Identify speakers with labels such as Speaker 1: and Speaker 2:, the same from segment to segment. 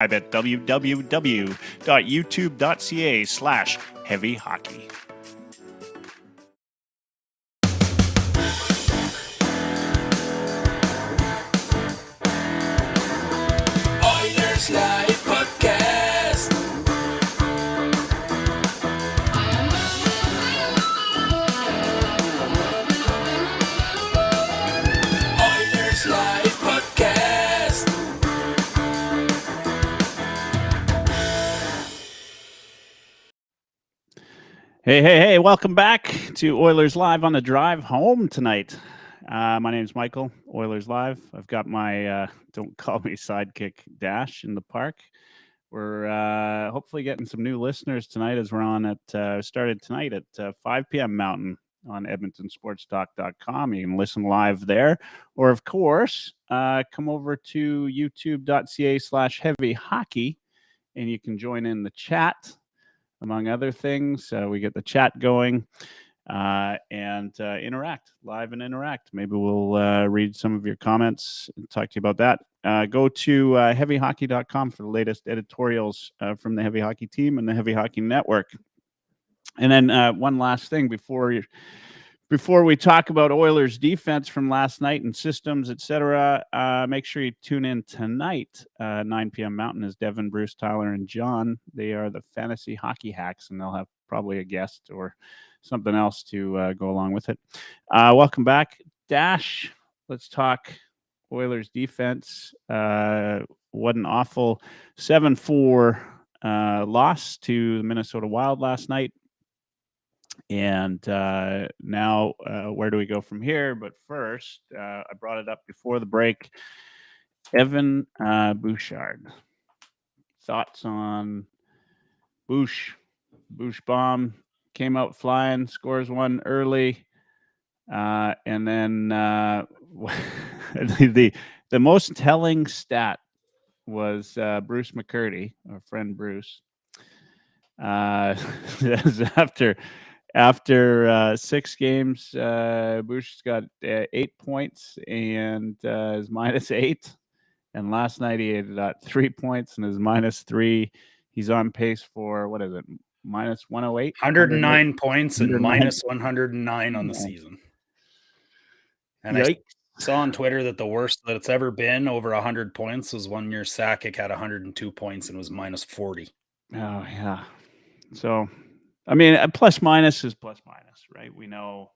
Speaker 1: at www.youtube.ca/heavyhockey.
Speaker 2: Oilerslive podcast. Oilerslive podcast.
Speaker 1: Hey, welcome back to Oilers Live on the drive home tonight. My name is Michael, Oilers Live. I've got my, don't call me sidekick, Dash in the park. We're hopefully getting some new listeners tonight as we're on at, started tonight at 5 p.m. Mountain on EdmontonSportsTalk.com. You can listen live there. Or, of course, come over to youtube.ca/heavyhockey and you can join in the chat. Among other things, we get the chat going and interact, live and interact. Maybe we'll read some of your comments and talk to you about that. Go to heavyhockey.com for the latest editorials from the Heavy Hockey team and the Heavy Hockey Network. And then one last thing before we talk about Oilers defense from last night and systems, etc., make sure you tune in tonight, 9 p.m. Mountain, as Devin, Bruce, Tyler, and John. They are the Fantasy Hockey Hacks, and they'll have probably a guest or something else to go along with it. Welcome back. Dash, let's talk Oilers defense. What an awful 7-4 loss to the Minnesota Wild last night. And now, where do we go from here? But first, I brought it up before the break. Evan Bouchard. Thoughts on Bouch bomb? Came out flying, scores one early. And then the most telling stat was Bruce McCurdy, our friend Bruce. After 6 games, Bush's got 8 points and is -8. And last night he had 3 points and is -3. He's on pace for, what is it, -108?
Speaker 3: 109 points and -109 on the season. And
Speaker 1: Yikes.
Speaker 3: I saw on Twitter that the worst that it's ever been over 100 points was one year Sakic had 102 points and was -40.
Speaker 1: Oh, yeah. So, I mean, plus minus is plus minus, right? We know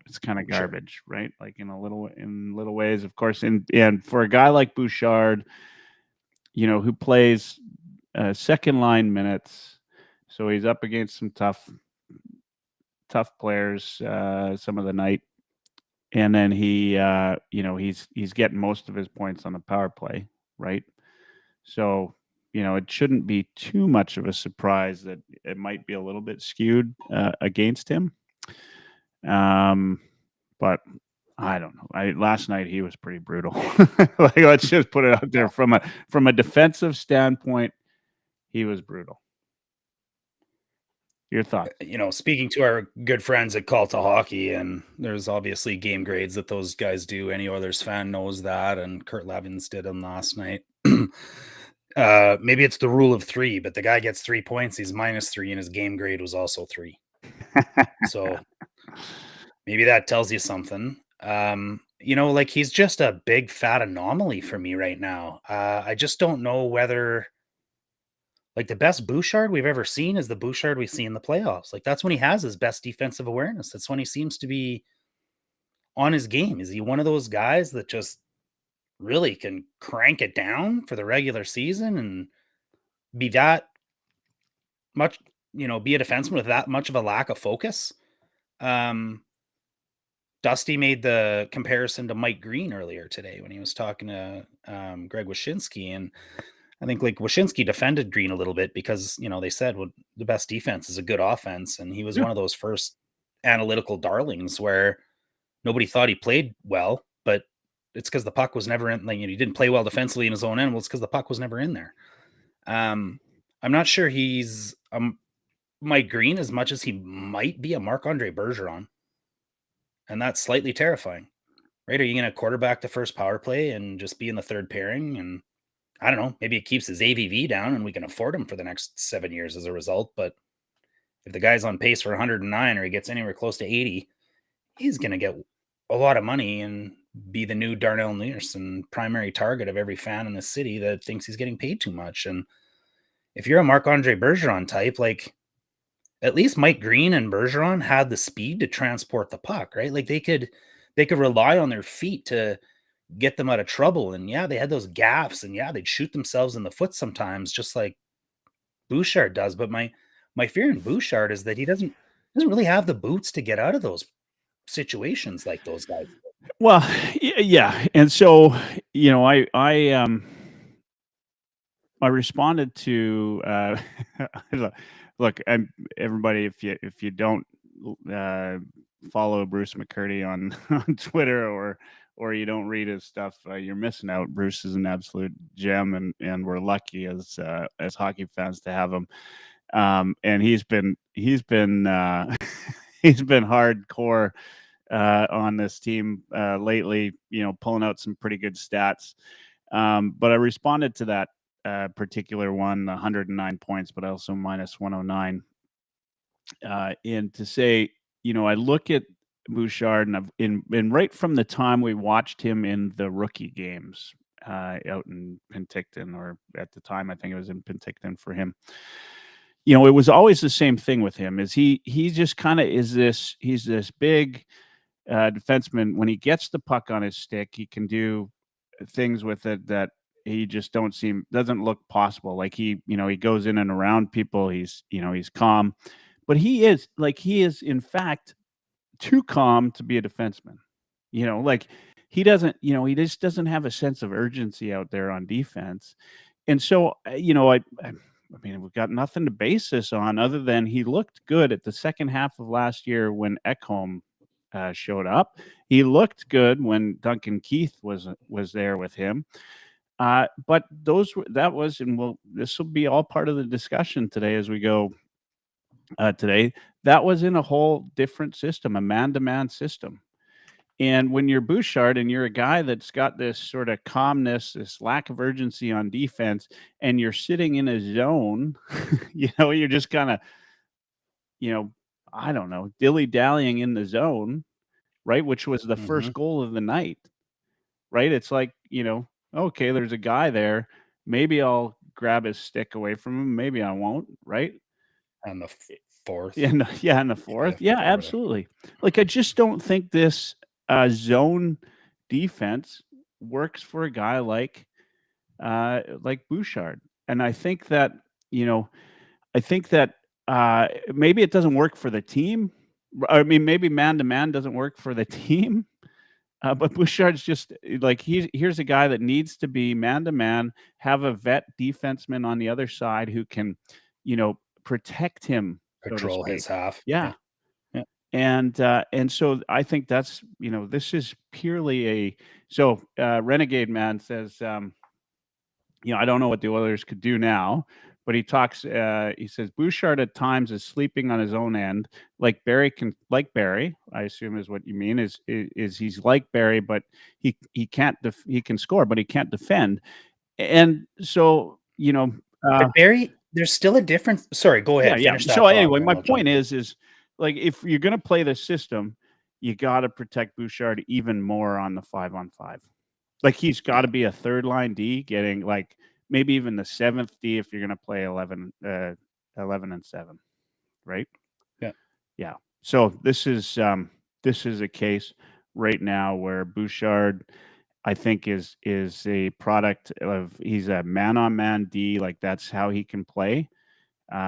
Speaker 1: it's kind of garbage, right? Like in little ways, of course. And for a guy like Bouchard, who plays second line minutes, so he's up against some tough players some of the night, and then he's getting most of his points on the power play, right? So, it shouldn't be too much of a surprise that it might be a little bit skewed against him. But I don't know. Last night he was pretty brutal. Like, let's just put it out there from a defensive standpoint, he was brutal. Your thoughts?
Speaker 3: Speaking to our good friends at Call to Hockey, and there's obviously game grades that those guys do. Any Oilers fan knows that, and Kurt Levins did them last night. Maybe it's the rule of 3, but the guy gets 3 points, he's -3, and his game grade was also 3. So maybe that tells you something. Like, he's just a big fat anomaly for me right now. I just don't know whether, like, the best Bouchard we've ever seen is the Bouchard we see in the playoffs. Like, that's when he has his best defensive awareness. That's when he seems to be on his game. Is he one of those guys that just really can crank it down for the regular season and be that much, be a defenseman with that much of a lack of focus? Dusty made the comparison to Mike Green earlier today when he was talking to Greg Wyshynski, and I think, like, Wyshynski defended Green a little bit because, they said, well, the best defense is a good offense, and he was one of those first analytical darlings where nobody thought he played well, but it's because the puck was never in. Like, he didn't play well defensively in his own end. Well, it's because the puck was never in there. I'm not sure he's Mike Green as much as he might be a Marc-Andre Bergeron, and that's slightly terrifying, right? Are you going to quarterback the first power play and just be in the third pairing? And I don't know, maybe it keeps his AVV down and we can afford him for the next 7 years as a result. But if the guy's on pace for 109 or he gets anywhere close to 80, he's going to get a lot of money and be the new Darnell Nurse and primary target of every fan in the city that thinks he's getting paid too much. And if you're a Marc-Andre Bergeron type, like at least Mike Green and Bergeron had the speed to transport the puck, right? Like they could rely on their feet to get them out of trouble. And yeah, they had those gaffes, and yeah, they'd shoot themselves in the foot sometimes, just like Bouchard does. But my fear in Bouchard is that he doesn't really have the boots to get out of those situations like those guys.
Speaker 1: Well, yeah, and so I responded to look, everybody, if you don't follow Bruce McCurdy on on Twitter, or you don't read his stuff, you're missing out. Bruce is an absolute gem, and we're lucky as hockey fans to have him. And he's been he's been hardcore on this team lately, pulling out some pretty good stats. But I responded to that particular one, 109 points, but also minus 109. And to say, I look at Bouchard, and right from the time we watched him in the rookie games out in Penticton, or at the time I think it was in Penticton for him, it was always the same thing with him. Is he just kind of he's this big defenseman. When he gets the puck on his stick, he can do things with it that he just doesn't look possible. Like he goes in and around people. He's calm, but he is in fact too calm to be a defenseman. Like he just doesn't have a sense of urgency out there on defense. And so, I mean, we've got nothing to base this on other than he looked good at the second half of last year when Ekholm showed up. He looked good when Duncan Keith was there with him. But this will be all part of the discussion today as we go today. That was in a whole different system, a man-to-man system. And when you're Bouchard and you're a guy that's got this sort of calmness, this lack of urgency on defense, and you're sitting in a zone, you're just kind of, I don't know, dilly-dallying in the zone, right? Which was the first goal of the night, right? It's like, okay, there's a guy there. Maybe I'll grab his stick away from him. Maybe I won't, right?
Speaker 3: And the fourth.
Speaker 1: In the fourth. Yeah, absolutely. Like, I just don't think this zone defense works for a guy like Bouchard. And I think that, maybe it doesn't work for the team. I mean, maybe man-to-man doesn't work for the team. But Bouchard's just like, here's a guy that needs to be man-to-man, have a vet defenseman on the other side who can, protect him.
Speaker 3: Control his half.
Speaker 1: Yeah. And so I think that's, this is purely Renegade Man says, I don't know what the Oilers could do now, but he says Bouchard at times is sleeping on his own end. Like Barry, I assume is what you mean, is he's like Barry, but he can't, he can score, but he can't defend. And so,
Speaker 3: but Barry, there's still a difference. Sorry, go ahead.
Speaker 1: Yeah. So anyway, my point is like, if you're going to play this system, you got to protect Bouchard even more on the 5-on-5. Like, he's got to be a third line D, getting like maybe even the seventh D if you're going to play 11 and 7, right? Yeah. So this is a case right now where Bouchard, I think, is a product of, he's a man-on-man D. Like, that's how he can play.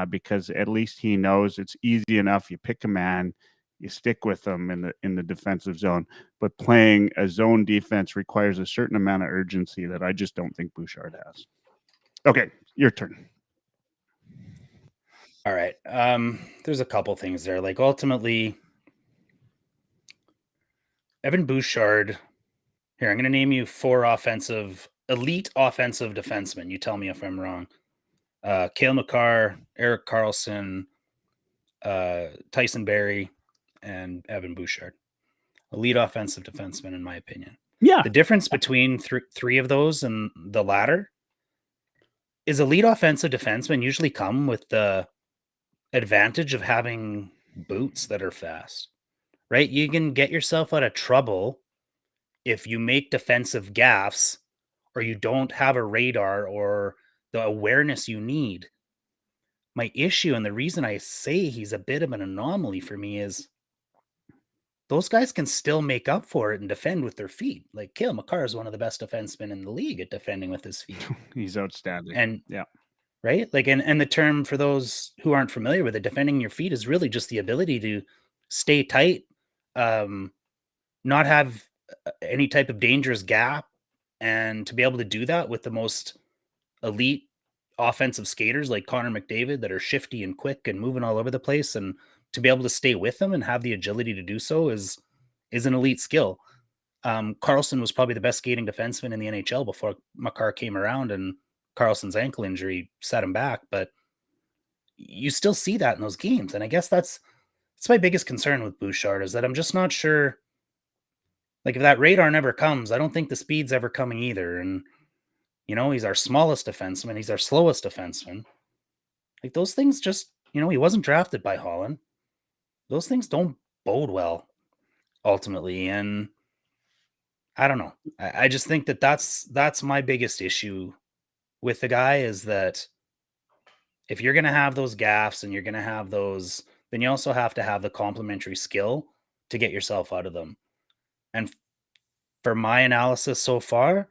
Speaker 1: Because at least he knows it's easy enough. You pick a man, you stick with them in the defensive zone. But playing a zone defense requires a certain amount of urgency that I just don't think Bouchard has. Okay, your turn.
Speaker 3: All right. There's a couple things there. Like, ultimately, Evan Bouchard. Here, I'm going to name you 4 elite offensive defensemen. You tell me if I'm wrong. Cale Makar, Erik Karlsson, Tyson Barrie, and Evan Bouchard. Elite offensive defenseman, in my opinion.
Speaker 1: Yeah.
Speaker 3: The difference between three of those and the latter is elite offensive defensemen usually come with the advantage of having boots that are fast, right? You can get yourself out of trouble if you make defensive gaffes or you don't have a radar or the awareness you need. My issue and the reason I say he's a bit of an anomaly for me is those guys can still make up for it and defend with their feet. Like Cale Makar is one of the best defensemen in the league at defending with his feet.
Speaker 1: He's outstanding.
Speaker 3: And
Speaker 1: Yeah.
Speaker 3: right? Like and the term for those who aren't familiar with it, defending your feet is really just the ability to stay tight, not have any type of dangerous gap, and to be able to do that with the most elite offensive skaters like Connor McDavid that are shifty and quick and moving all over the place, and to be able to stay with them and have the agility to do so is an elite skill. Carlson was probably the best skating defenseman in the NHL before Makar came around, and Carlson's ankle injury set him back. But you still see that in those games, and I guess that's my biggest concern with Bouchard is that I'm just not sure. Like if that radar never comes, I don't think the speed's ever coming either. And he's our smallest defenseman, he's our slowest defenseman. Like those things just, he wasn't drafted by Holland. Those things don't bode well ultimately, and I don't know. I just think that that's my biggest issue with the guy is that if you're going to have those gaffes and you're going to have those, then you also have to have the complementary skill to get yourself out of them. And for my analysis so far,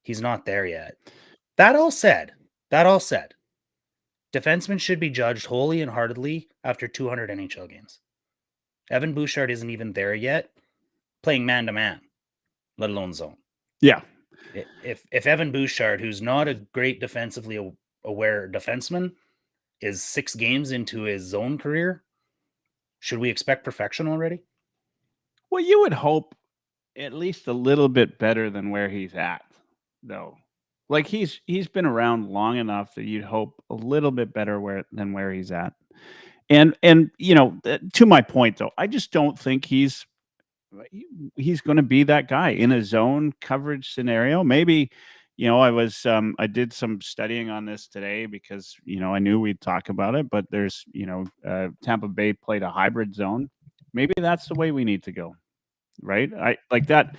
Speaker 3: he's not there yet. That all said, defensemen should be judged wholly and heartedly after 200 NHL games. Evan Bouchard isn't even there yet, playing man-to-man, let alone zone.
Speaker 1: Yeah.
Speaker 3: If Evan Bouchard, who's not a great defensively aware defenseman, is 6 games into his zone career, should we expect perfection already?
Speaker 1: Well, you would hope at least a little bit better than where he's at, though. Like he's been around long enough that you'd hope a little bit better than where he's at. And to my point though, I just don't think he's going to be that guy in a zone coverage scenario. Maybe, I did some studying on this today because, I knew we'd talk about it, but there's, Tampa Bay played a hybrid zone. Maybe that's the way we need to go. Right. I like that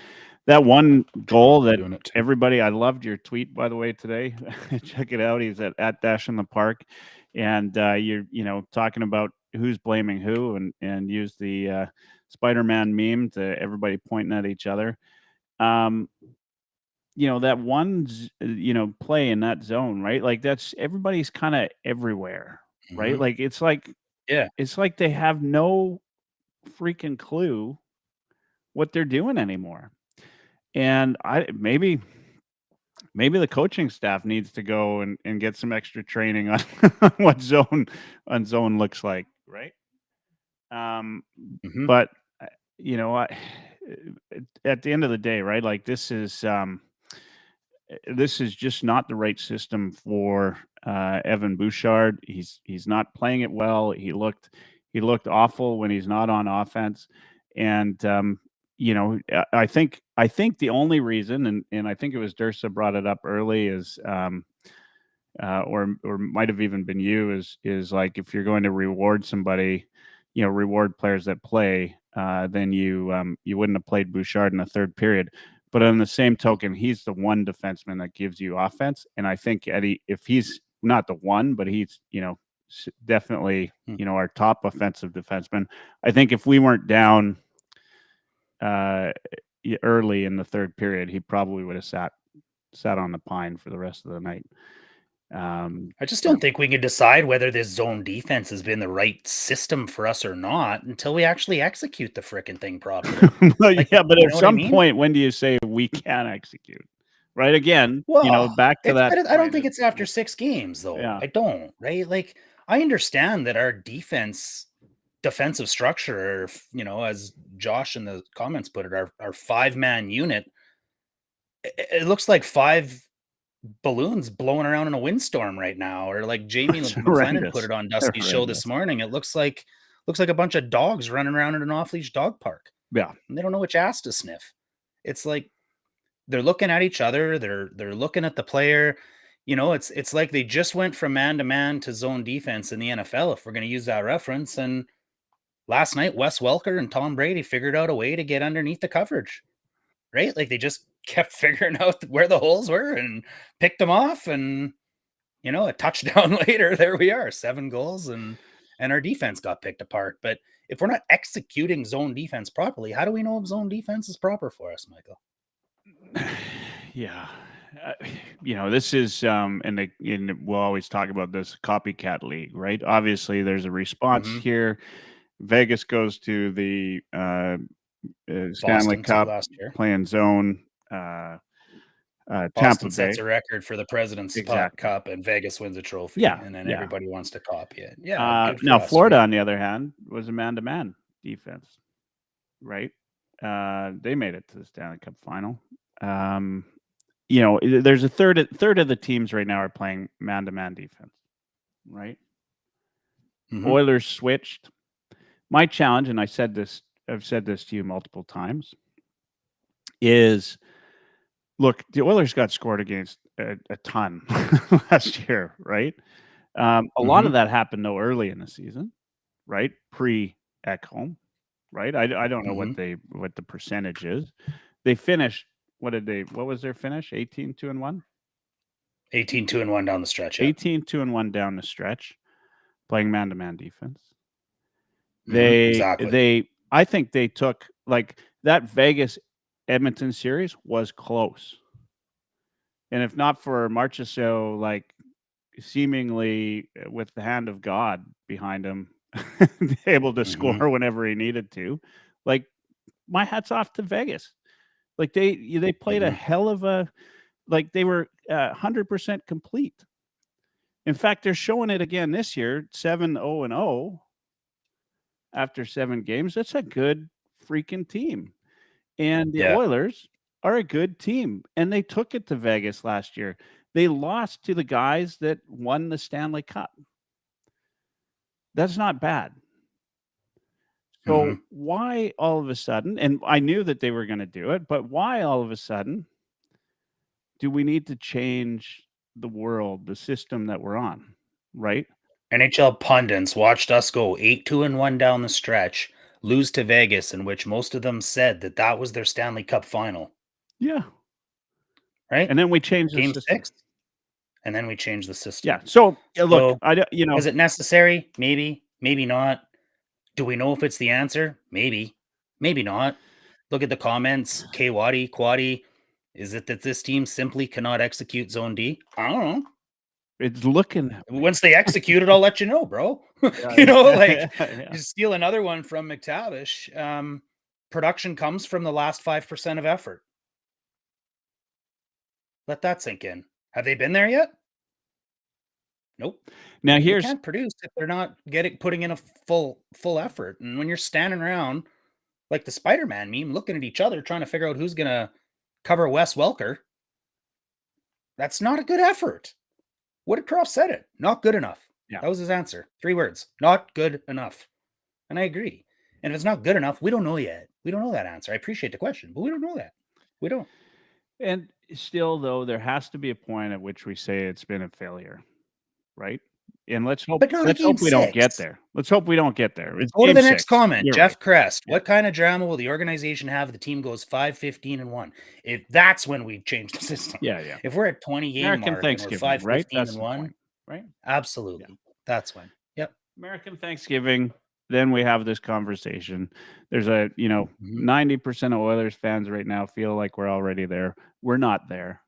Speaker 1: one goal that everybody, I loved your tweet, by the way, today. Check it out. He's at Dash in the Park. And you're, talking about who's blaming who and use the Spider-Man meme to everybody pointing at each other. That one, play in that zone, right? Like that's everybody's kind of everywhere, right?
Speaker 3: Mm-hmm.
Speaker 1: Like it's like they have no freaking clue what they're doing anymore. And maybe the coaching staff needs to go and get some extra training on what zone looks like, right?
Speaker 3: Mm-hmm.
Speaker 1: But at the end of the day, right? Like this is just not the right system for Evan Bouchard. He's not playing it well. He looked awful when he's not on offense, and I think the only reason, and I think it was Dursa brought it up early, is or might have even been you, is like if you're going to reward somebody, reward players that play, then you wouldn't have played Bouchard in the third period. But on the same token, he's the one defenseman that gives you offense, and I think Eddie, if he's not the one, but he's definitely our top offensive defenseman. I think if we weren't down early in the third period, he probably would have sat on the pine for the rest of the night.
Speaker 3: I just don't think we can decide whether this zone defense has been the right system for us or not until we actually execute the frickin' thing properly.
Speaker 1: But at some point, when do you say we can execute? Right? Again, back to that.
Speaker 3: I don't think it's after 6 games, though. Yeah. I don't, right? Like, I understand that our defensive structure, as Josh in the comments put it, our 5-man unit, it looks like 5 balloons blowing around in a windstorm right now, or like Jamie McLennan put it on Dusty's show this morning. It looks like a bunch of dogs running around in an off-leash dog park.
Speaker 1: Yeah.
Speaker 3: And they don't know which ass to sniff. It's like they're looking at each other, they're looking at the player. It's like they just went from man to man to zone defense in the NFL, if we're going to use that reference. And last night, Wes Welker and Tom Brady figured out a way to get underneath the coverage, right? Like they just kept figuring out where the holes were and picked them off. And, a touchdown later, there we are, 7 goals, and our defense got picked apart. But if we're not executing zone defense properly, how do we know if zone defense is proper for us, Michael?
Speaker 1: Yeah. This is, and we'll always talk about this copycat league, right? Obviously, there's a response here. Vegas goes to the Stanley
Speaker 3: Boston too
Speaker 1: Cup
Speaker 3: last year.
Speaker 1: playing zone. Tampa
Speaker 3: Boston
Speaker 1: Bay.
Speaker 3: sets a record for the President's
Speaker 1: Exactly.
Speaker 3: Cup, and Vegas wins a trophy.
Speaker 1: Yeah,
Speaker 3: and then
Speaker 1: yeah.
Speaker 3: everybody wants to copy it. Yeah. Good for
Speaker 1: Now,
Speaker 3: us,
Speaker 1: Florida,
Speaker 3: right?
Speaker 1: on the other hand, was a man-to-man defense, right? They made it to the Stanley Cup final. There's a third of the teams right now are playing man-to-man defense, right? Oilers switched. My challenge, and I've said this to you multiple times, is look, the Oilers got scored against a ton last year, right? A lot of that happened though early in the season, right? Pre-Ekholm, right? I don't know what the percentage is. They finished. What was their finish? 18-2-1.
Speaker 3: 18-2-1 down the stretch. Yeah.
Speaker 1: 18-2-1 down the stretch, playing man-to-man defense.
Speaker 3: Exactly.
Speaker 1: I think they took, like, that Vegas Edmonton series was close. And if not for Marchessault, like, seemingly with the hand of God behind him, able to score whenever he needed to, like, my hat's off to Vegas. Like, they played a hell of a, like, they were 100% complete. In fact, they're showing it again this year, 7-0-0 after 7 games. That's a good freaking team. And the Oilers are a good team, and they took it to Vegas last year. They lost to the guys that won the Stanley Cup. That's not bad. So why all of a sudden, and I knew that they were going to do it, but why all of a sudden do we need to change the world, the system that we're on, right?
Speaker 3: NHL pundits watched us go 8-2-1 down the stretch, lose to Vegas, in which most of them said that was their Stanley Cup final.
Speaker 1: Yeah.
Speaker 3: Right?
Speaker 1: And then we changed
Speaker 3: Game
Speaker 1: the system.
Speaker 3: 6. And then we changed the system.
Speaker 1: Yeah. So, look,
Speaker 3: is it necessary? Maybe. Maybe not. Do we know if it's the answer? Maybe. Maybe not. Look at the comments. K-Waddy, Quaddy. Is it that this team simply cannot execute Zone D? I don't know.
Speaker 1: It's looking that way.
Speaker 3: Once they execute it, I'll let you know, bro. You steal another one from McTavish. Production comes from the last 5% of effort. Let that sink in. Have they been there yet? Nope.
Speaker 1: Now
Speaker 3: you can't produce if they're not putting in a full effort. And when you're standing around like the Spider-Man meme, looking at each other, trying to figure out who's gonna cover Wes Welker, that's not a good effort. Woodcroft said it. Not good enough.
Speaker 1: Yeah.
Speaker 3: That was his answer. 3 words. Not good enough. And I agree. And if it's not good enough, we don't know yet. We don't know that answer. I appreciate the question, but we don't know that. We don't.
Speaker 1: And still, though, there has to be a point at which we say it's been a failure, right? And let's hope we don't get there. Let's hope we don't get there.
Speaker 3: Go to the next comment.
Speaker 1: You're
Speaker 3: Jeff
Speaker 1: right.
Speaker 3: Crest. Yeah. What kind of drama will the organization have if the team goes 5-15-1? If that's when we change the system.
Speaker 1: Yeah.
Speaker 3: If we're at 20 game
Speaker 1: American
Speaker 3: mark
Speaker 1: Thanksgiving,
Speaker 3: and we're 5-15-1,
Speaker 1: right?
Speaker 3: Absolutely. Yeah. That's when. Yep.
Speaker 1: American Thanksgiving. Then we have this conversation. There's 90% of Oilers fans right now feel like we're already there. We're not there.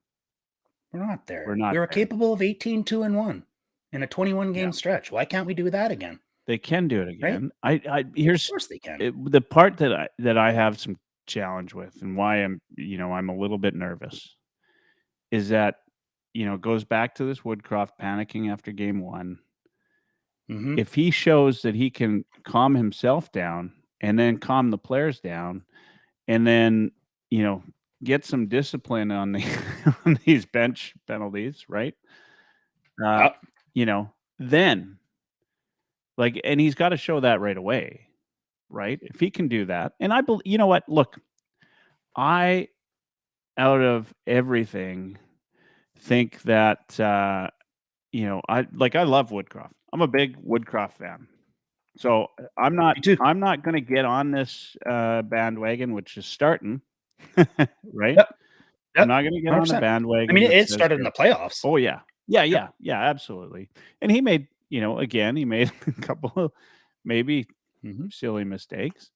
Speaker 3: We're not there.
Speaker 1: We're not.
Speaker 3: We were
Speaker 1: there.
Speaker 3: capable of 18-2-1 in a 21 game stretch. Why can't we do that again?
Speaker 1: They can do it again.
Speaker 3: Right?
Speaker 1: Here's
Speaker 3: of course they can.
Speaker 1: The part that I have some challenge with, and why I'm a little bit nervous, is that it goes back to this Woodcroft panicking after game 1. If he shows that he can calm himself down and then calm the players down, and then get some discipline on these bench penalties, right? Then, like, and he's got to show that right away, right? If he can do that, and I believe, you know what? Look, out of everything, think that I love Woodcroft. I'm a big Woodcroft fan. So I'm not
Speaker 3: Me too.
Speaker 1: going to get on this bandwagon, which is starting, right?
Speaker 3: Yep.
Speaker 1: I'm not going to get on the
Speaker 3: 100%.
Speaker 1: bandwagon.
Speaker 3: I mean,
Speaker 1: that
Speaker 3: it
Speaker 1: says
Speaker 3: started in the playoffs.
Speaker 1: Oh yeah, yeah, absolutely. And he made, he made a couple of maybe silly mistakes.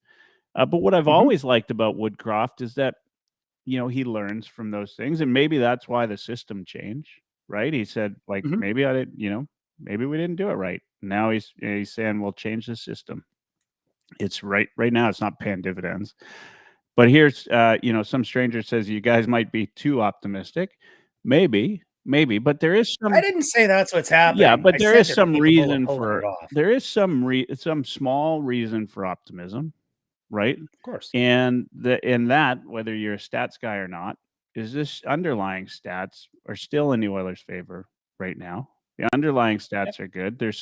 Speaker 1: But what I've always liked about Woodcroft is that he learns from those things, and maybe that's why the system changed. Right? He said, like, maybe I didn't, maybe we didn't do it right. Now he's saying we'll change the system. It's right now. It's not paying dividends. But here's, some stranger says you guys might be too optimistic. Maybe, but there is some.
Speaker 3: I didn't say that's what's happening.
Speaker 1: Yeah, but
Speaker 3: I
Speaker 1: there
Speaker 3: said
Speaker 1: is
Speaker 3: they're
Speaker 1: some
Speaker 3: capable of
Speaker 1: reason
Speaker 3: pulling it
Speaker 1: for
Speaker 3: off.
Speaker 1: there is some small reason for optimism, right?
Speaker 3: Of course.
Speaker 1: And in that, whether you're a stats guy or not, is this underlying stats are still in the Oilers' favor right now. The underlying stats are good. There's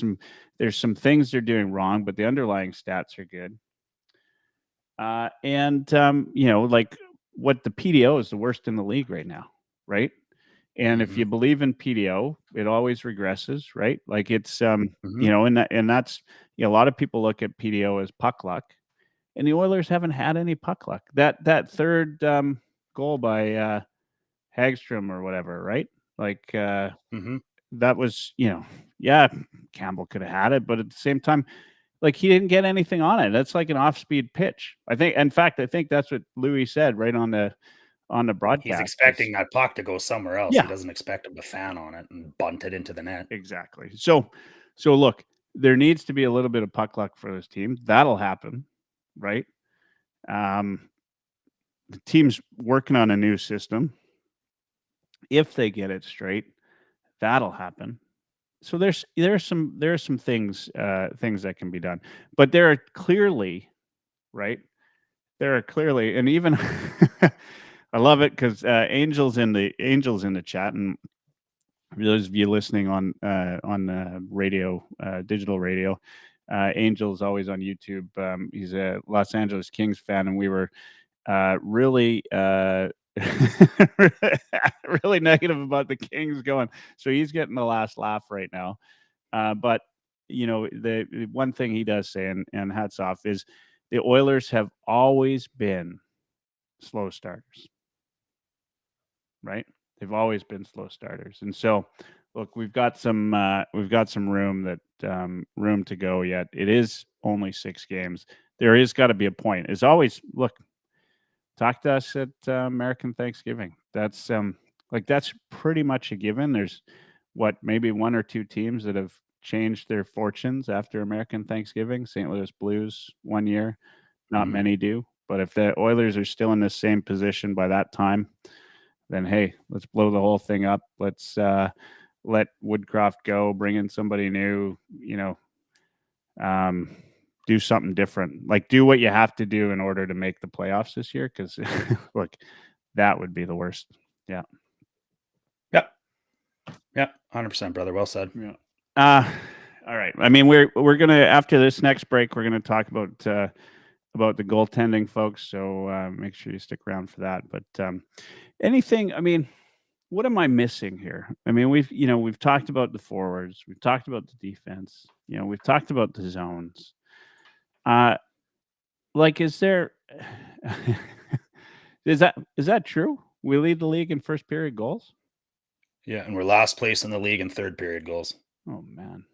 Speaker 1: some things they're doing wrong, but the underlying stats are good. Like what the PDO is the worst in the league right now, right? And if you believe in PDO, it always regresses, right? Like it's and that's a lot of people look at PDO as puck luck, and the Oilers haven't had any puck luck. That third goal by Hagstrom or whatever, right? Like that was, Campbell could have had it, but at the same time, like he didn't get anything on it. That's like an off-speed pitch. I think that's what Louis said right on the broadcast.
Speaker 3: He's expecting that puck to go somewhere else.
Speaker 1: Yeah.
Speaker 3: He doesn't expect him to fan on it and bunt it into the net.
Speaker 1: Exactly. So look, there needs to be a little bit of puck luck for this team. That'll happen, right? The team's working on a new system. If they get it straight, that'll happen. So there are some things that can be done, but there are clearly, right? There are clearly, and even I love it because Angel's in the chat, and for those of you listening on radio, digital radio, Angel's always on YouTube. He's a Los Angeles Kings fan, and we were really really negative about the Kings going. So he's getting the last laugh right now. But the one thing he does say, and hats off, is the Oilers have always been slow starters. Right? They've always been slow starters. And so look, we've got some room to go yet. It is only 6 games. There is got to be a point. As always, look, talk to us at American Thanksgiving. That's that's pretty much a given. There's maybe 1 or 2 teams that have changed their fortunes after American Thanksgiving. St. Louis Blues 1 year, not many do. But if the Oilers are still in the same position by that time, then hey, let's blow the whole thing up. Let's let Woodcroft go, bring in somebody new. Do something different. Like do what you have to do in order to make the playoffs this year. Because look, that would be the worst. Yeah.
Speaker 3: Yep. 100%, brother. Well said.
Speaker 1: Yeah. All right. I mean, we're gonna, after this next break, we're gonna talk about the goaltending, folks. So make sure you stick around for that. But anything. I mean, what am I missing here? I mean, we've talked about the forwards. We've talked about the defense. We've talked about the zones. Is there is that true? We lead the league in first period goals.
Speaker 3: Yeah, and we're last place in the league in third period goals.
Speaker 1: Oh man,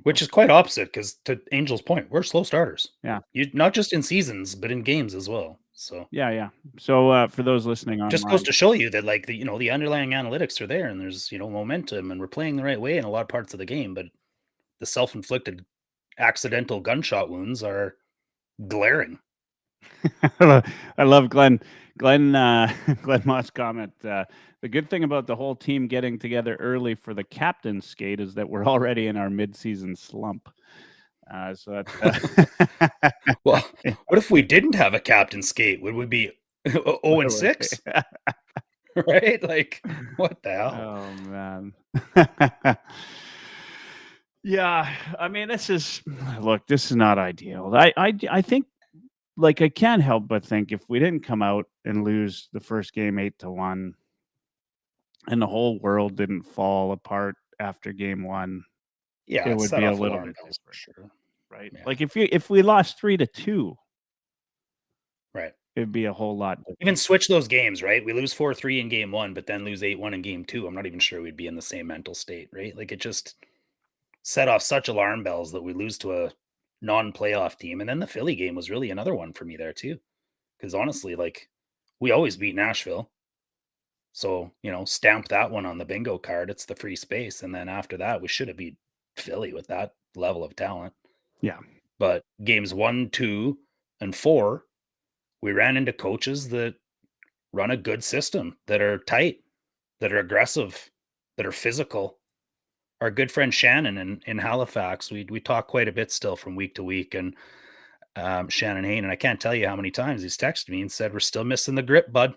Speaker 3: which is quite opposite because to Angel's point, we're slow starters.
Speaker 1: Yeah,
Speaker 3: not just in seasons but in games as well. So
Speaker 1: yeah. So for those listening online,
Speaker 3: just goes to show you that the underlying analytics are there and there's momentum and we're playing the right way in a lot of parts of the game, but the self-inflicted accidental gunshot wounds are glaring.
Speaker 1: I love Glenn Moss' comment. The good thing about the whole team getting together early for the captain's skate is that we're already in our mid-season slump. So that's
Speaker 3: well, what if we didn't have a captain's skate? Would we be 0-6? Right? Like, what the hell?
Speaker 1: Oh man. Yeah, I mean, this is not ideal. I think, like, I can't help but think if we didn't come out and lose the first game 8-1, and the whole world didn't fall apart after game one,
Speaker 3: Yeah,
Speaker 1: it
Speaker 3: it
Speaker 1: would
Speaker 3: set
Speaker 1: be a
Speaker 3: off
Speaker 1: little
Speaker 3: alarm
Speaker 1: bit
Speaker 3: bells for
Speaker 1: different,
Speaker 3: sure.
Speaker 1: right?
Speaker 3: Yeah.
Speaker 1: Like if we lost 3-2,
Speaker 3: Right.
Speaker 1: it'd be a whole lot different.
Speaker 3: Even switch those games, right? We lose 4-3 in game 1, but then lose 8-1 in game 2. I'm not even sure we'd be in the same mental state, right? Like, it just set off such alarm bells that we lose to a non-playoff team. And then the Philly game was really another one for me there too. Because honestly, like, we always beat Nashville. So, stamp that one on the bingo card. It's the free space. And then after that, we should have beat Philly with that level of talent.
Speaker 1: Yeah.
Speaker 3: But games 1, 2, and 4, we ran into coaches that run a good system, that are tight, that are aggressive, that are physical. Our good friend Shannon in Halifax, we talk quite a bit still from week to week. And Shannon Hain, and I can't tell you how many times he's texted me and said, "We're still missing the grip, bud.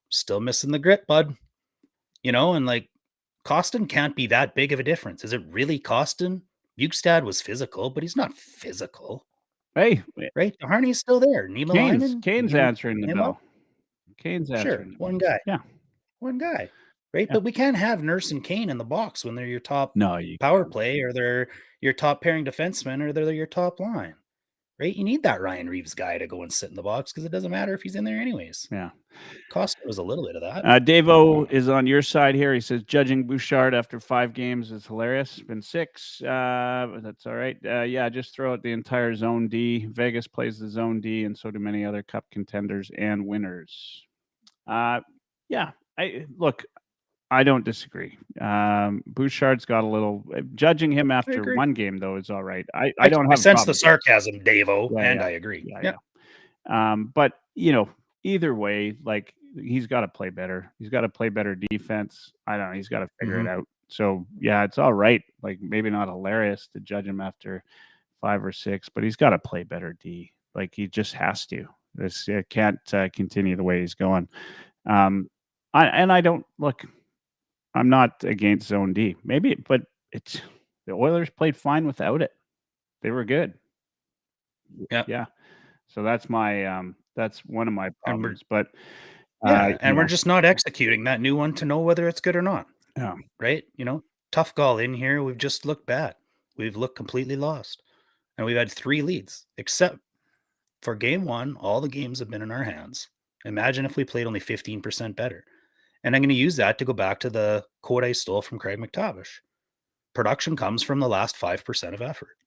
Speaker 3: Still missing the grip, bud." And like, Costin can't be that big of a difference. Is it really Costin? Bukestad was physical, but he's not physical,
Speaker 1: Hey,
Speaker 3: right? Harney's still there. Nima Lyman,
Speaker 1: Kane's answering the
Speaker 3: him up?
Speaker 1: bell. Kane's
Speaker 3: Sure,
Speaker 1: answering the
Speaker 3: one
Speaker 1: bell.
Speaker 3: guy.
Speaker 1: Yeah.
Speaker 3: One guy, right?
Speaker 1: Yeah.
Speaker 3: But we can't have Nurse and Kane in the box when they're your top
Speaker 1: No, you
Speaker 3: power play, or they're your top pairing defenseman, or they're your top line, right? You need that Ryan Reeves guy to go and sit in the box because it doesn't matter if he's in there anyways.
Speaker 1: Yeah.
Speaker 3: Costa was a little bit of that.
Speaker 1: Davo is on your side here. He says judging Bouchard after 5 games is hilarious. Been 6, but that's all right. Yeah, just throw out the entire zone D. Vegas plays the zone D, and so do many other cup contenders and winners. Yeah, I don't disagree. Bouchard's got a little judging him after
Speaker 3: agree.
Speaker 1: 1 game though is all right. I don't have a
Speaker 3: sense the
Speaker 1: problem.
Speaker 3: sarcasm, Davo,
Speaker 1: Yeah,
Speaker 3: and
Speaker 1: yeah.
Speaker 3: I agree.
Speaker 1: Yeah. But either way, like, he's got to play better. He's got to play better defense. I don't know. He's got to figure it out. So yeah, it's all right. Like, maybe not hilarious to judge him after 5 or 6, but he's got to play better D. Like, he just has to. This can't continue the way he's going. I don't look. I'm not against zone D. Maybe, but it's the Oilers played fine without it. They were good. Yeah. So that's my that's one of my problems. But
Speaker 3: and we're just not executing that new one to know whether it's good or not.
Speaker 1: Yeah.
Speaker 3: Right? Tough call in here. We've just looked bad. We've looked completely lost. And we've had 3 leads, except for game 1, all the games have been in our hands. Imagine if we played only 15% better. And I'm going to use that to go back to the quote I stole from Craig McTavish. Production comes from the last 5% of effort.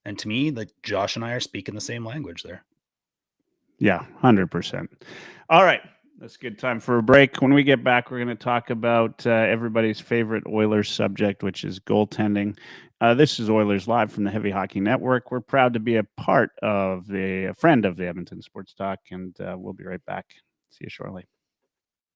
Speaker 3: And to me, like, Josh and I are speaking the same language there.
Speaker 1: Yeah, 100%. All right. That's a good time for a break. When we get back, we're going to talk about everybody's favorite Oilers subject, which is goaltending. This is Oilers Live from the Heavy Hockey Network. We're proud to be a friend of the Edmonton Sports Talk, and we'll be right back. See you shortly.